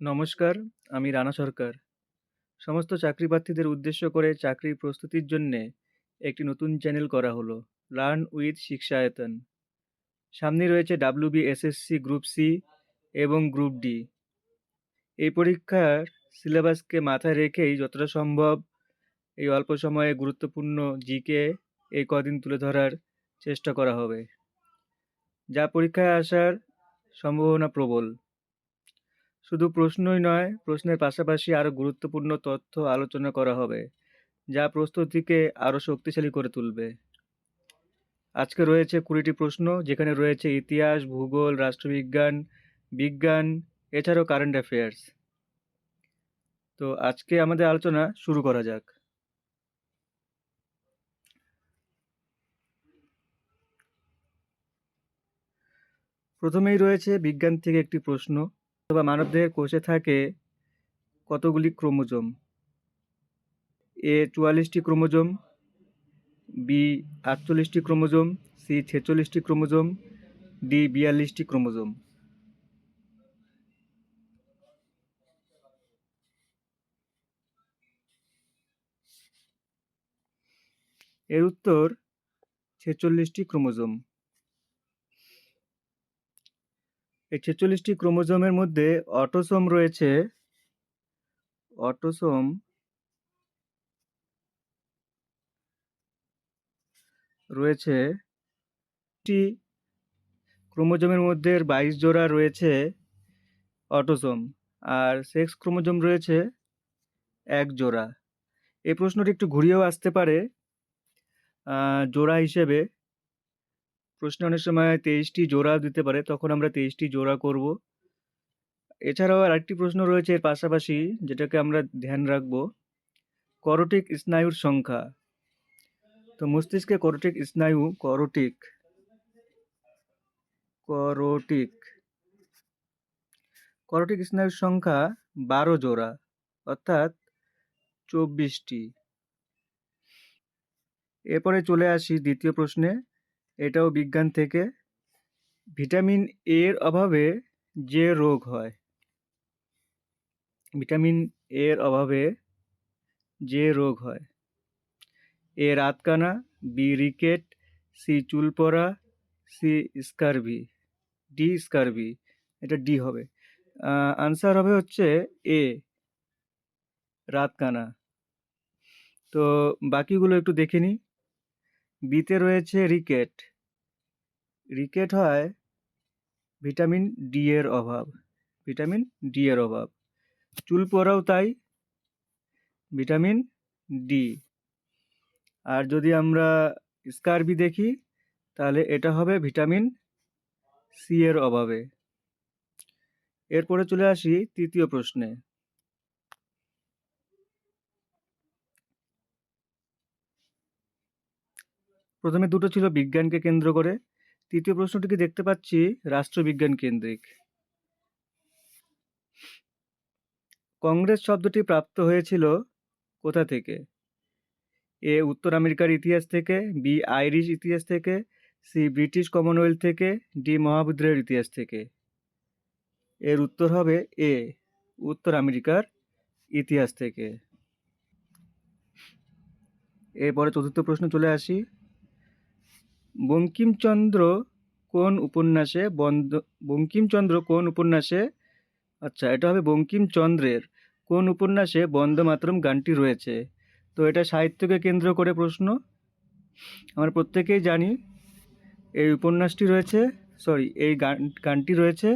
নমস্কার, আমি রানা সরকার। সমস্ত চাকরি-প্রার্থীদের উদ্দেশ্য করে চাকরির প্রস্তুতির জন্যে একটি নতুন চ্যানেল করা হলো, লার্ন উইথ শিক্ষায়তন। সামনেই রয়েছে WBSSC গ্রুপ সি এবং গ্রুপ ডি। এই পরীক্ষার সিলেবাসকে মাথায় রেখেই যতটা সম্ভব এই অল্প সময়ে গুরুত্বপূর্ণ জিকে এই কদিন তুলে ধরার চেষ্টা করা হবে, যা পরীক্ষায় আসার সম্ভাবনা প্রবল। শুধু প্রশ্নই নয়, প্রশ্নের পাশাপাশি আরও গুরুত্বপূর্ণ তথ্য আলোচনা করা হবে, যা প্রস্তুতিকে আরও শক্তিশালী করে তুলবে। আজকে রয়েছে 20টি প্রশ্ন, যেখানে রয়েছে ইতিহাস, ভূগোল, রাষ্ট্রবিজ্ঞান, বিজ্ঞান, এছাড়াও কারেন্ট অ্যাফেয়ার্স। তো আজকে আমাদের আলোচনা শুরু করা যাক। প্রথমেই রয়েছে বিজ্ঞান থেকে একটি প্রশ্ন, অথবা মানবদেহের কোষে থাকে কতগুলি ক্রোমোজোম? এ 44টি ক্রোমোজোম, বি 48টি ক্রোমোজোম, সি 46টি ক্রোমোজোম, ডি 42টি ক্রোমোজোম। এর উত্তর 46টি ক্রোমোজোম। এই 46টি ক্রোমোজোমের মধ্যে অটোসোম রয়েছে টি ক্রোমোজোমের মধ্যে 22 জোড়া রয়েছে অটোসোম, আর সেক্স ক্রোমোজোম রয়েছে 1 জোড়া। এই প্রশ্নটি একটু ঘুরিয়েও আসতে পারে জোড়া হিসেবে। প্রশ্নে অনেক সময় 23টি জোড়া দিতে পারে, তখন আমরা 23টি জোড়া করব। এছাড়াও আরেকটি প্রশ্ন রয়েছে এর পাশাপাশি, যেটাকে আমরা ধ্যান রাখবো, করটিক স্নায়ুর সংখ্যা। তো মস্তিষ্কে করটিক স্নায়ু, করটিক স্নায়ুর সংখ্যা 12 জোড়া, অর্থাৎ 24টি। এরপরে চলে আসি দ্বিতীয় প্রশ্নে, এটাও বিজ্ঞান থেকে। ভিটামিন এ এর অভাবে যে রোগ হয়, ভিটামিন এ এর অভাবে যে রোগ হয়। এ রাতকানা, বি রিকেট, সি চুল পড়া, সি স্কারভি, ডি স্কারভি। এটা ডি হবে। আনসার হবে হচ্ছে এ রাতকানা। তো বাকিগুলো একটু দেখে নিই। বিতে রয়েছে রিকেট। রিকেট হয় ভিটামিন ডি এর অভাব, ভিটামিন ডি এর অভাব। চুল পড়াও তাই, ভিটামিন ডি। আর যদি আমরা স্কারভি দেখি, তাহলে এটা হবে ভিটামিন সি এর অভাবে। এরপরে চলে আসি তৃতীয় প্রশ্নে। প্রথমে দুটো ছিল বিজ্ঞানকে কেন্দ্র করে, তৃতীয় প্রশ্নটিকে দেখতে পাচ্ছি রাষ্ট্রবিজ্ঞান কেন্দ্রিক। কংগ্রেস শব্দটি প্রাপ্ত হয়েছিল কোথা থেকে? এ উত্তর আমেরিকার ইতিহাস থেকে, বি আইরিশ ইতিহাস থেকে, সি ব্রিটিশ কমনওয়েলথ থেকে, ডি মহাবিদ্রোহের ইতিহাস থেকে। এর উত্তর হবে এ উত্তর আমেরিকার ইতিহাস থেকে। এরপরে চতুর্থ প্রশ্ন চলে আসি। বঙ্কিমচন্দ্র কোন উপন্যাসে আচ্ছা, এটা হবে বঙ্কিমচন্দ্রের কোন উপন্যাসে বন্দে মাতরম গানটি রয়েছে? তো এটা সাহিত্যকে কেন্দ্র করে প্রশ্ন। আমরা প্রত্যেকেই জানি এই উপন্যাসটি রয়েছে, এই গানটি রয়েছে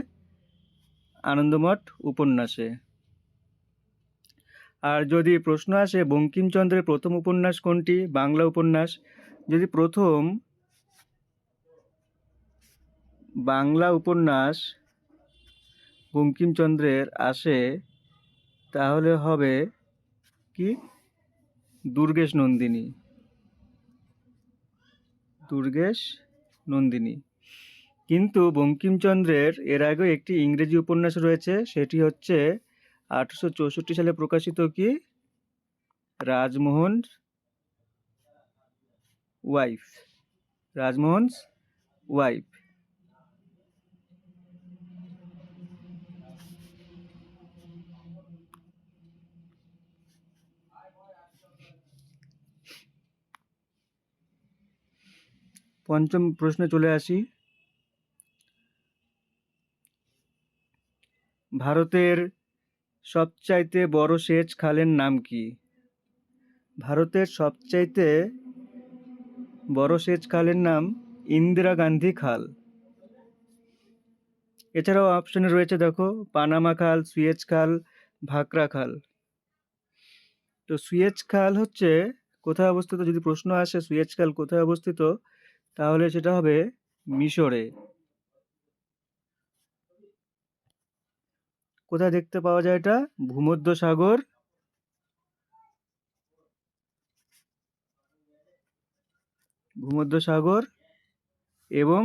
আনন্দমঠ উপন্যাসে। আর যদি প্রশ্ন আসে বঙ্কিমচন্দ্রের প্রথম উপন্যাস কোনটি, বাংলা উপন্যাস, যদি প্রথম বাংলা উপন্যাস বঙ্কিমচন্দ্রের আসে, তাহলে হবে কি দুর্গেশ নন্দিনী। কিন্তু বঙ্কিমচন্দ্রের এর আগেও একটি ইংরেজি উপন্যাস রয়েছে, সেটি হচ্ছে 1864 সালে প্রকাশিত কি রাজমোহনস ওয়াইফ। পঞ্চম প্রশ্নে চলে আসি। ভারতের সবচাইতে বড় সেচ খালের নাম কি? ভারতের সবচাইতে বড় সেচ খালের নাম ইন্দিরা গান্ধী খাল। এছাড়াও অপশনে রয়েছে দেখো, পানামা খাল, সুয়েজ খাল, ভাকরা খাল। তো সুয়েজ খাল হচ্ছে কোথায় অবস্থিত, যদি প্রশ্ন আসে সুয়েজ খাল কোথায় অবস্থিত, তাহলে সেটা হবে মিশরে। কোথায় দেখতে পাওয়া যায় এটা? ভূমধ্যসাগর এবং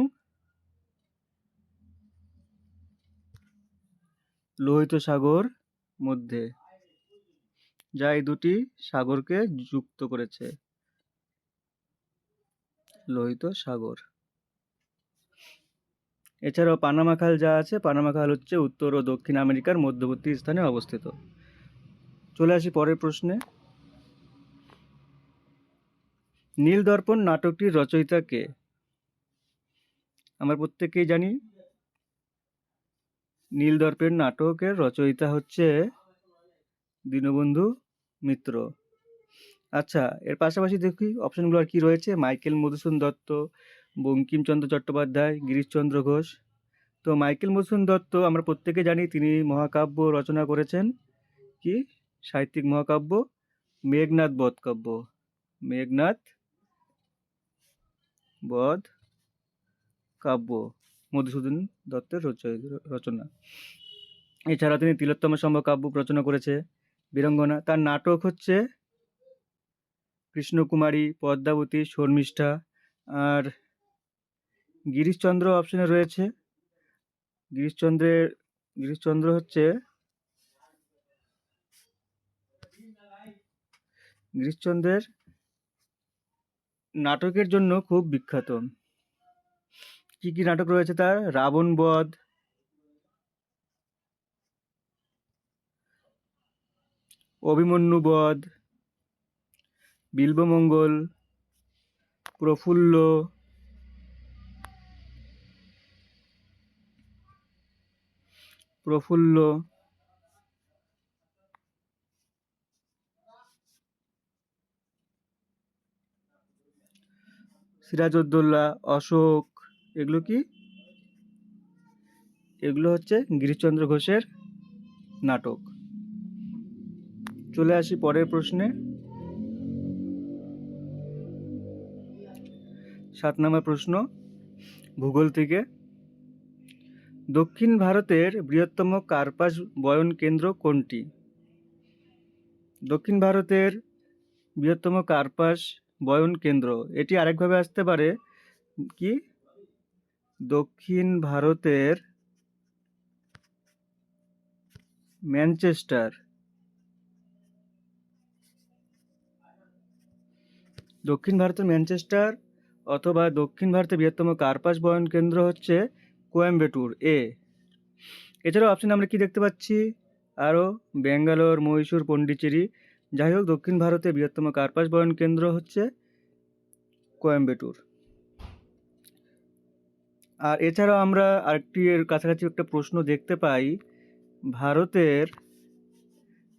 লোহিত সাগর মধ্যে, যা এই দুটি সাগরকে যুক্ত করেছে, লোহিত সাগর। এছাড়াও পানামা খাল যা আছে, পানামা খাল হচ্ছে উত্তর ও দক্ষিণ আমেরিকার মধ্যবর্তী স্থানে অবস্থিত। চলে আসি পরের প্রশ্নে। নীলদর্পণ নাটকটির রচয়িতা কে? আমরা প্রত্যেকেই জানি নীলদর্পণ নাটকের রচয়িতা হচ্ছে দীনবন্ধু মিত্র। আচ্ছা, এর পাশাপাশি দেখি অপশনগুলো আর কি রয়েছে। মাইকেল মধুসূদন দত্ত, বঙ্কিমচন্দ্র চট্টোপাধ্যায়, গিরিশচন্দ্র ঘোষ। তো মাইকেল মধুসূদন দত্ত আমরা প্রত্যেকে জানি তিনি মহাকাব্য রচনা করেছেন, কি সাহিত্যিক মহাকাব্য মেঘনাদ বধ কাব্য, মেঘনাদ বধ কাব্য মধুসূদন দত্তের রচনা। এছাড়া তিনি তিলোত্তমা সম্ভব কাব্য রচনা করেছে, বীরঙ্গনা। তার নাটক হচ্ছে কৃষ্ণকুমারী, পদ্মাবতী, শর্মিষ্ঠা। আর গিরিশচন্দ্র অপশনে রয়েছে। গিরিশচন্দ্র হচ্ছে গিরিশচন্দ্রের নাটকের জন্য খুব বিখ্যাত। কি কি নাটক রয়েছে তার? রাবণ বধ, অভিমন্যু বধ, বিল্বমঙ্গল, প্রফুল্ল, সিরাজউদ্দৌলা, অশোক। এগুলো কি? এগুলো হচ্ছে গিরিশচন্দ্র ঘোষের নাটক। চলে আসি পরের প্রশ্নে। 7 নম্বর প্রশ্ন ভূগোল থেকে। দক্ষিণ ভারতের বৃহত্তম কার্পাস বয়ন কেন্দ্র কোনটি? দক্ষিণ ভারতের বৃহত্তম কার্পাস বয়ন কেন্দ্র, এটি আরেকভাবে আসতে পারে কি? দক্ষিণ ভারতের ম্যানচেস্টার। দক্ষিণ ভারতের ম্যানচেস্টার অথবা দক্ষিণ ভারতের বৃহত্তম কার্পাস বয়ন কেন্দ্র হচ্ছে কোয়েম্বাটুর এ। এছাড়াও অপশন আমরা কি দেখতে পাচ্ছি আরও? ব্যাঙ্গালোর, মহীশূর, পন্ডিচেরি। যাই হোক, দক্ষিণ ভারতের বৃহত্তম কার্পাস বয়ন কেন্দ্র হচ্ছে কোয়েম্বাটুর। আর এছাড়াও আমরা আরেকটি এর কাছাকাছি একটা প্রশ্ন দেখতে পাই, ভারতের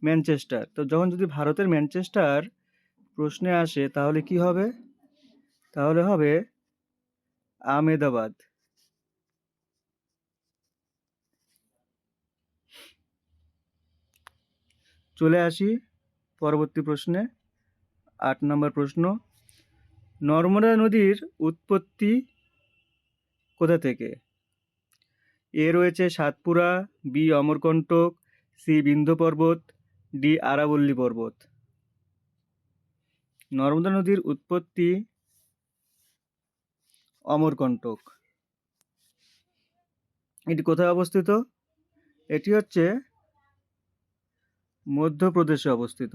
ম্যানচেস্টার। তো যখন যদি ভারতের ম্যানচেস্টার প্রশ্নে আসে তাহলে কি হবে? তাহলে হবে আহমেদাবাদ। চলে আসি পরবর্তী প্রশ্নে। 8 নম্বর প্রশ্ন, নর্মদা নদীর উৎপত্তি কোথা থেকে? এ রয়েছে সাতপুরা, বি অমরকণ্টক, সি বিন্ধ্য পর্বত, ডি আরাবল্লী পর্বত। নর্মদা নদীর উৎপত্তি অমরকণ্টক। এটি কোথায় অবস্থিত? এটি হচ্ছে মধ্যপ্রদেশে অবস্থিত।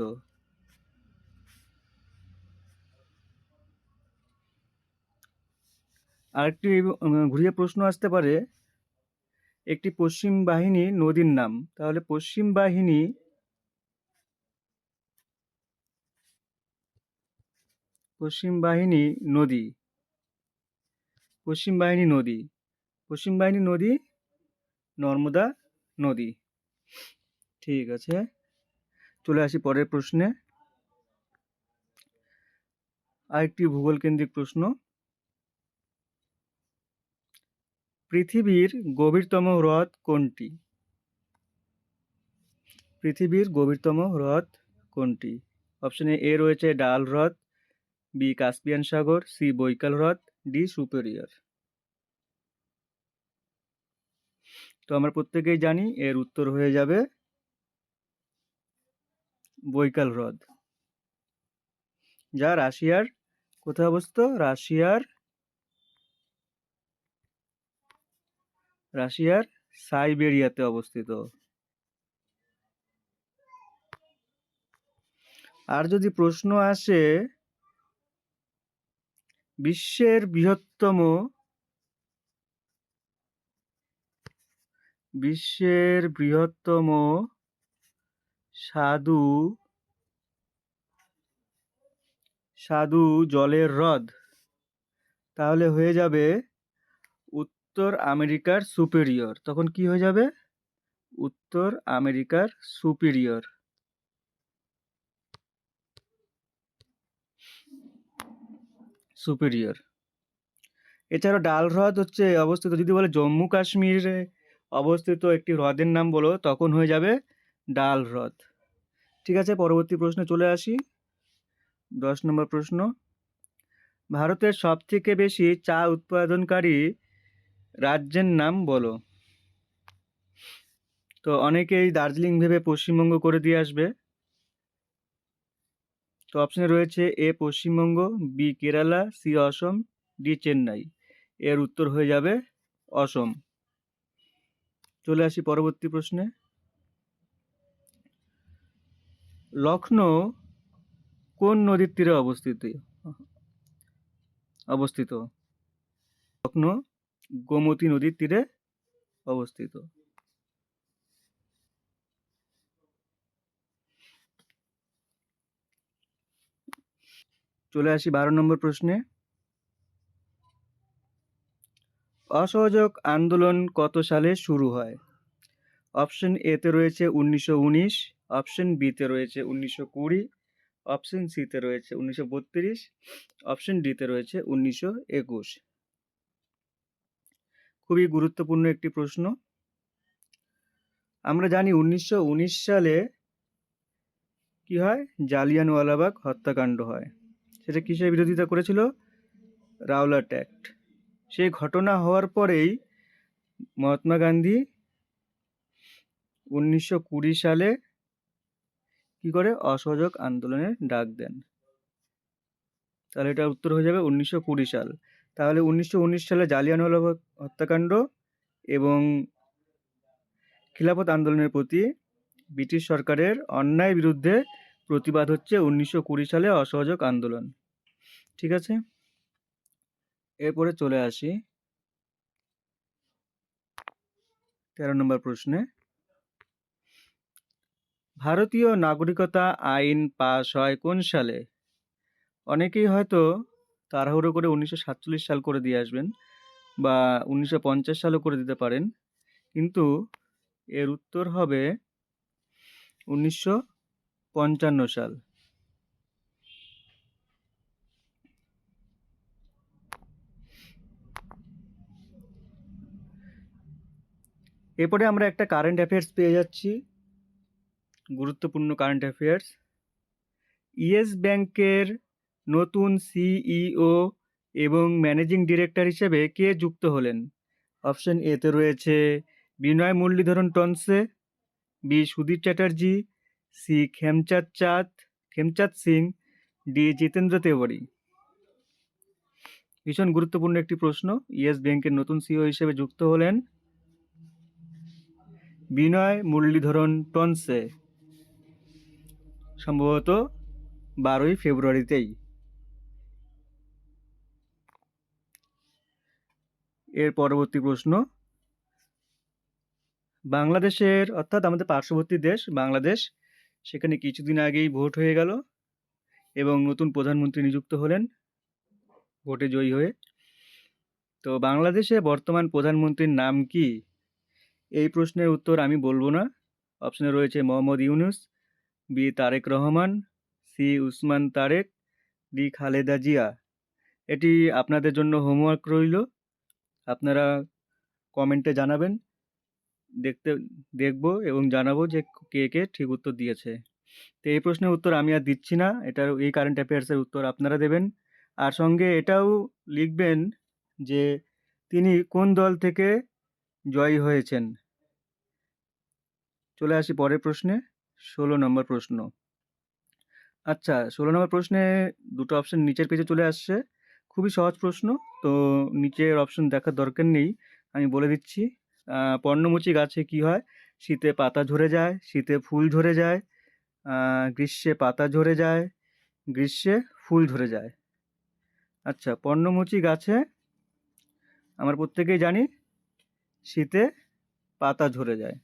আরেকটি ঘুরিয়ে প্রশ্ন আসতে পারে, একটি পশ্চিম বাহিনী নদীর নাম। তাহলে পশ্চিম বাহিনী নদী পশ্চিম বাহিনী নদী নর্মদা নদী। ঠিক আছে, চলে আসি পরের প্রশ্নে। আরেকটি ভূগোল কেন্দ্রিক প্রশ্ন। পৃথিবীর গভীরতম হ্রদ কোনটি? পৃথিবীর গভীরতম হ্রদ কোনটি? অপশনে এ রয়েছে ডাল হ্রদ, বি কাস্পিয়ান সাগর, সি বৈকাল হ্রদ, ডি সুপেরিয়র। তো আমরা প্রত্যেকেই জানি এর উত্তর হয়ে যাবে বৈকাল হ্রদ, যা রাশিয়ার কোথায় অবস্থিত? রাশিয়ার সাইবেরিয়াতে অবস্থিত। আর যদি প্রশ্ন আসে বিশ্বের বৃহত্তম স্বাদু জলের হ্রদ, তাহলে হয়ে যাবে উত্তর আমেরিকার সুপেরিয়র। তখন কি হয়ে যাবে? উত্তর আমেরিকার সুপেরিয়র। এছাড়াও ডাল হ্রদ হচ্ছে অবস্থিত, যদি বলে জম্মু কাশ্মীরে অবস্থিত একটি হ্রদের নাম বলো, তখন হয়ে যাবে ডাল হ্রদ। ঠিক আছে, পরবর্তী প্রশ্নে চলে আসি। 10 নম্বর প্রশ্ন। ভারতের সবথেকে বেশি চা উৎপাদনকারী রাজ্যের নাম বলো। তো অনেকেই দার্জিলিং ভেবে পশ্চিমবঙ্গ করে দিয়ে আসবে। তো অপশনে রয়েছে এ পশ্চিমবঙ্গ, বি কেরালা, সি অসম, ডি চেন্নাই। এর উত্তর হয়ে যাবে অসম। চলে আসি পরবর্তী প্রশ্নে। লখনৌ কোন নদীর তীরে অবস্থিত? লখনৌ গোমতী নদীর তীরে অবস্থিত। চলে আসি 12 নম্বর প্রশ্নে। অসহযোগ আন্দোলন কত সালে শুরু হয়? অপশন এ তে রয়েছে 1919, অপশন বি তে রয়েছে 1920, অপশন সি তে রয়েছে 1932, অপশন ডি তে রয়েছে 1921। খুবই গুরুত্বপূর্ণ একটি প্রশ্ন। আমরা জানি 1919 সালে কি হয়? জালিয়ানওয়ালাবাগ হত্যাকাণ্ড হয়। সেটা কিসের বিরোধিতা করেছিল? Rowlatt act. সেই ঘটনা হওয়ার পরেই মহাত্মা গান্ধী 1920 সালে কি করে? অসহযোগ আন্দোলনের ডাক দেন। তাহলে এটা উত্তর হয়ে যাবে 1920 সাল। তাহলে 1919 সালে জালিয়ানওয়ালাবাগ হত্যাকাণ্ড এবং খিলাফত আন্দোলনের প্রতি ব্রিটিশ সরকারের অন্যায় বিরুদ্ধে প্রতিবাদ হচ্ছে 1920 সালে অসহযোগ আন্দোলন। ঠিক আছে, এরপরে চলে আসি 13 নম্বর প্রশ্নে। ভারতীয় নাগরিকতা আইন পাস হয় কোন সালে? অনেকেই হয়তো তাড়াহুড়ো করে 1947 সাল করে দিয়ে আসবেন বা 1950 সালও করে দিতে পারেন, কিন্তু এর উত্তর হবে 1955 সাল। এরপরে আমরা একটা কারেন্ট অ্যাফেয়ার্স পেয়ে যাচ্ছি, গুরুত্বপূর্ণ কারেন্ট অ্যাফেয়ার্স। ইয়েস ব্যাংকের নতুন সিইও এবং ম্যানেজিং ডিরেক্টর হিসেবে কে যুক্ত হলেন? অপশন এ তে রয়েছে Vinay Muralidharan Tonse, B Sudhir Chatterjee, C Khemchand Singh, D Jitendra Tewari. ভীষণ গুরুত্বপূর্ণ একটি প্রশ্ন। ইয়েস ব্যাংকের নতুন সিইও হিসেবে যুক্ত হলেন বিনয় মুরলীধরন টনসে, সম্ভবত 12ই ফেব্রুয়ারিতেই। এর পরবর্তী প্রশ্ন। বাংলাদেশের, অর্থাৎ আমাদের পার্শ্ববর্তী দেশ বাংলাদেশ, সেখানে কিছুদিন আগেই ভোট হয়ে গেল এবং নতুন প্রধানমন্ত্রী নিযুক্ত হলেন ভোটে জয়ী হয়ে। তো বাংলাদেশের বর্তমান প্রধানমন্ত্রীর নাম কি? এই প্রশ্নের উত্তর আমি বলবো না। অপশনে রয়েছে Muhammad Yunus, B Tarique Rahman, C Usman Tarique, D Khaleda Zia. এটি আপনাদের জন্য হোমওয়ার্ক রইল। আপনারা কমেন্টে জানাবেন। দেখব এবং জানাবো যে কে কে ঠিক উত্তর দিয়েছে। তো এই প্রশ্নের উত্তর আমি আর দিচ্ছি না। এই কারেন্ট অ্যাফেয়ার্সের উত্তর আপনারা দেবেন। আর সঙ্গে এটাও লিখবেন যে তিনি কোন দল থেকে জয়ী হয়েছেন। চলে আসি পরের প্রশ্নে। ১৬ নম্বর প্রশ্ন। আচ্ছা, ১৬ নম্বর প্রশ্নে দুটো অপশন নিচের পেজে চলে আসছে। খুবই সহজ প্রশ্ন। তো নিচের অপশন দেখার দরকার নেই, আমি বলে দিচ্ছি। পর্ণমোচী গাছে কি হয়? শীতে পাতা ঝরে যায়, শীতে ফুল ঝরে যায়, গ্রীষ্মে পাতা ঝরে যায়, গ্রীষ্মে ফুল ধরে যায়। আচ্ছা, পর্ণমোচী গাছে আমরা প্রত্যেকেই জানি শীতে পাতা ঝরে যায়।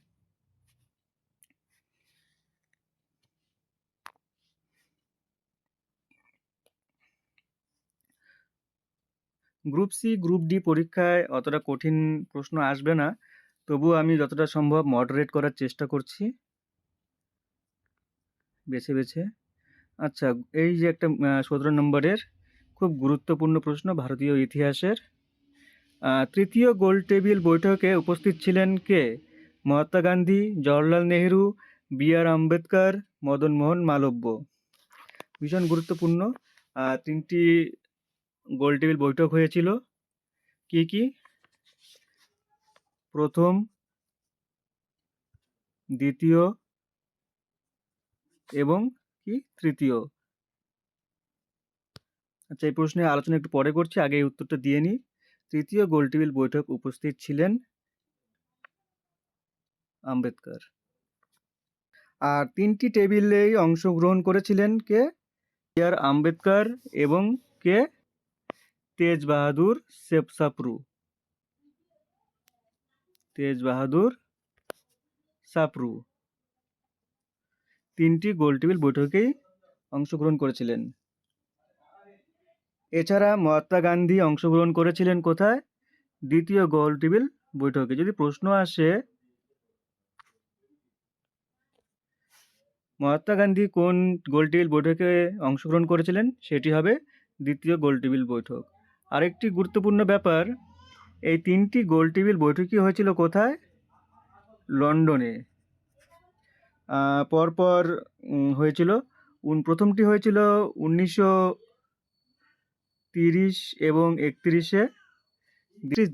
গ্রুপ সি, গ্রুপ ডি পরীক্ষায় অতটা কঠিন প্রশ্ন আসবে না, তবুও আমি যতটা সম্ভব মডারেট করার চেষ্টা করছি বেছে বেছে। আচ্ছা, এই যে একটা ১৭ নম্বরের খুব গুরুত্বপূর্ণ প্রশ্ন ভারতীয় ইতিহাসের। তৃতীয় গোলটেবিল বৈঠকে উপস্থিত ছিলেন কে? মহাত্মা গান্ধী, জওহরলাল নেহেরু, বি আর আম্বেদকর, মদন মোহন মালব্য। ভীষণ গুরুত্বপূর্ণ। তিনটি গোলটেবিল বৈঠক হয়েছিল। কি কি? প্রথম, দ্বিতীয় এবং কি তৃতীয়। আচ্ছা, এই প্রশ্নের আলোচনা একটু পরে করছি, আগে এই উত্তরটা দিয়ে নিই। তৃতীয় গোলটেবিল বৈঠক উপস্থিত ছিলেন আম্বেদকর। আর তিনটি টেবিলেই অংশগ্রহণ করেছিলেন কে? বি আর আম্বেদকর এবং কে? তেজ বাহাদুর সাপরু। তেজ বাহাদুর সাপরু তিনটি গোলটেবিল বৈঠকেই অংশগ্রহণ করেছিলেন। এছাড়া মহাত্মা গান্ধী অংশগ্রহণ করেছিলেন কোথায়? দ্বিতীয় গোলটেবিল বৈঠকে। যদি প্রশ্ন আসে মহাত্মা গান্ধী কোন গোলটেবিল বৈঠকে অংশগ্রহণ করেছিলেন, সেটি হবে দ্বিতীয় গোলটেবিল বৈঠক। আরেকটি গুরুত্বপূর্ণ ব্যাপার, এই তিনটি গোলটেবিল বৈঠকই হয়েছিল কোথায়? লন্ডনে। পরপর হয়েছিল। প্রথমটি হয়েছিল 1930 এবং 31-এ,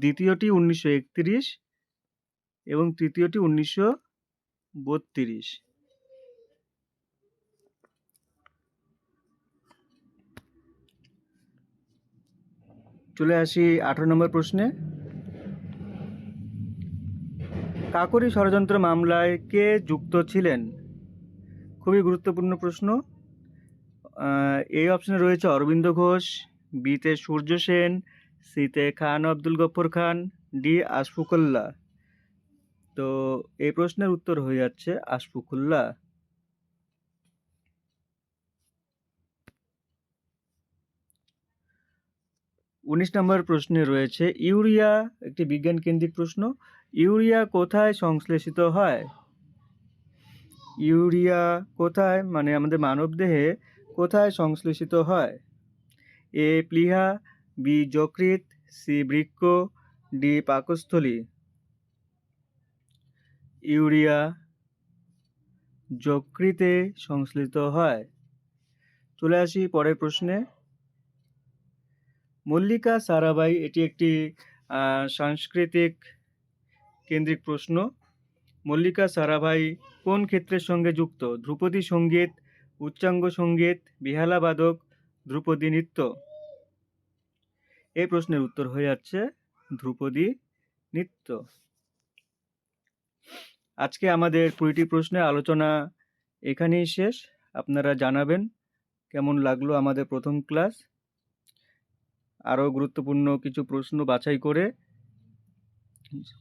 দ্বিতীয়টি 1931 এবং তৃতীয়টি 1932। চলে আসি 18 নম্বর প্রশ্নে। কাকোরি ষড়যন্ত্র মামলায় কে যুক্ত ছিলেন? খুবই গুরুত্বপূর্ণ প্রশ্ন। এই অপশনে রয়েছে অরবিন্দ ঘোষ, বিতে সূর্য সেন, সিতে খান আব্দুল গফর খান, ডি আশফাকুল্লাহ। তো এই প্রশ্নের উত্তর হয়ে যাচ্ছে আশফাকুল্লাহ। 19 নম্বর প্রশ্নে রয়েছে ইউরিয়া, একটি বিজ্ঞান কেন্দ্রিক প্রশ্ন। ইউরিয়া কোথায় সংশ্লেষিত হয়? ইউরিয়া কোথায়, মানে আমাদের মানবদেহে কোথায় সংশ্লেষিত হয়? এ প্লীহা, বি যকৃৎ, সি বৃক্ক, ডি পাকস্থলী। ইউরিয়া যকৃতে সংশ্লেষিত হয়। চলে আসি পরের প্রশ্নে। মল্লিকা সারাভাই, এটি একটি সাংস্কৃতিক কেন্দ্রিক প্রশ্ন। মল্লিকা সারাভাই কোন ক্ষেত্রের সঙ্গে যুক্ত? ধ্রুপদী সঙ্গীত, উচ্চাঙ্গ সঙ্গীত, বেহালা বাদক, ধ্রুপদী নৃত্য। এই প্রশ্নের উত্তর হয়ে যাচ্ছে ধ্রুপদী নৃত্য। আজকে আমাদের 20টি প্রশ্নের আলোচনা এখানেই শেষ। আপনারা জানাবেন কেমন লাগলো আমাদের প্রথম ক্লাস। আরও গুরুত্বপূর্ণ কিছু প্রশ্ন বাছাই করে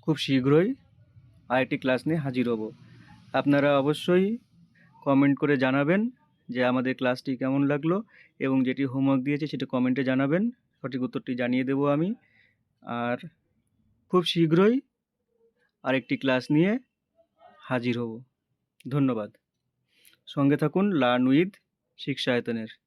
খুব শীঘ্রই আরেকটি ক্লাস নিয়ে হাজির হব। আপনারা অবশ্যই কমেন্ট করে জানাবেন যে আমাদের ক্লাসটি কেমন লাগলো, এবং যেটি হোমওয়ার্ক দিয়েছে সেটা কমেন্টে জানাবেন, সঠিক উত্তরটি জানিয়ে দেব আমি। আর খুব শীঘ্রই আরেকটি ক্লাস নিয়ে হাজির হব। ধন্যবাদ। সঙ্গে থাকুন লার্ন উইথ শিক্ষায়তনের।